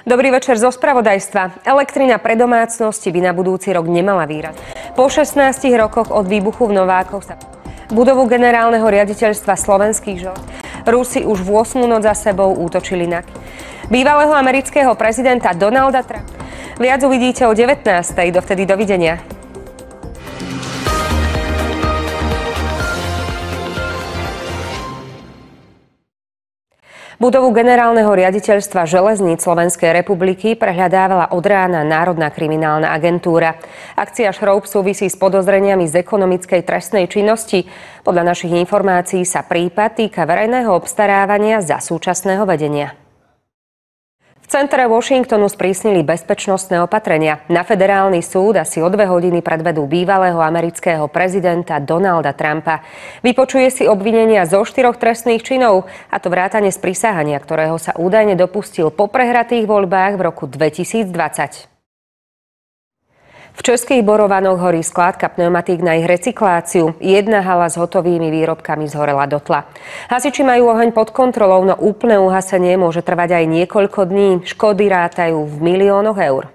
Dobrý večer zo spravodajstva. Elektrina pre domácnosti by na budúci rok nemala výraz. Po 16 rokoch od výbuchu v Novákoch sa budovu generálneho riaditeľstva slovenských železníc Rusi už v 8. noc za sebou útočili na bývalého amerického prezidenta Donalda Trumpa. Viac uvidíte o 19. Dovtedy dovidenia. Budovu generálneho riaditeľstva železníc Slovenskej republiky prehľadávala od rána Národná kriminálna agentúra. Akcia Šroub súvisí s podozreniami z ekonomickej trestnej činnosti. Podľa našich informácií sa prípad týka verejného obstarávania za súčasného vedenia. V centre Washingtonu sprísnili bezpečnostné opatrenia. Na federálny súd asi o 2 hodiny predvedú bývalého amerického prezidenta Donalda Trumpa. Vypočuje si obvinenia zo 4 trestných činov, a to vrátane sprisahania, ktorého sa údajne dopustil po prehratých voľbách v roku 2020. V Českých Borovanoch horí skládka pneumatík na ich recykláciu. Jedna hala s hotovými výrobkami zhorela dotla. Hasiči majú oheň pod kontrolou, no úplné uhasenie môže trvať aj niekoľko dní. Škody rátajú v miliónoch eur.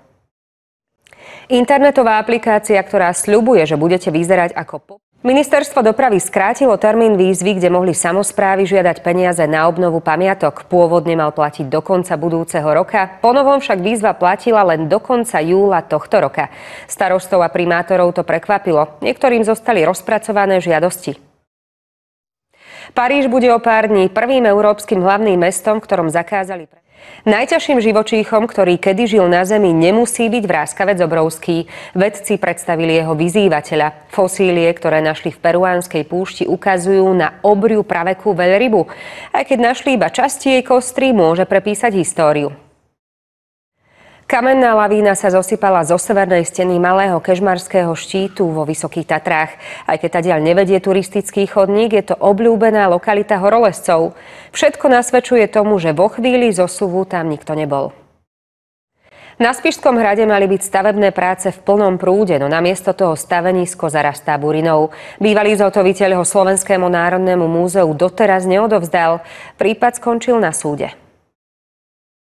Internetová aplikácia, ktorá sľubuje, že budete vyzerať ako Ministerstvo dopravy skrátilo termín výzvy, kde mohli samosprávy žiadať peniaze na obnovu pamiatok. Pôvodne mal platiť do konca budúceho roka, ponovom však výzva platila len do konca júla tohto roka. Starostov a primátorov to prekvapilo. Niektorým zostali rozpracované žiadosti. Paríž bude o pár dní prvým európskym hlavným mestom, v ktorom zakázali najťažším živočíchom, ktorý kedy žil na Zemi, nemusí byť vráskavec obrovský. Vedci predstavili jeho vyzývateľa. Fosílie, ktoré našli v peruánskej púšti, ukazujú na obriu pravekú veľrybu. Aj keď našli iba časti jej kostry, môže prepísať históriu. Kamenná lavína sa zosypala zo severnej steny malého kežmarského štítu vo Vysokých Tatrách. Aj keď tadiaľ nevedie turistický chodník, je to obľúbená lokalita horolezcov. Všetko nasvedčuje tomu, že vo chvíli zosuvu tam nikto nebol. Na Spišskom hrade mali byť stavebné práce v plnom prúde, no namiesto toho stavenisko zarastá burinou. Bývalý zhotoviteľ ho Slovenskému národnému múzeu doteraz neodovzdal. Prípad skončil na súde.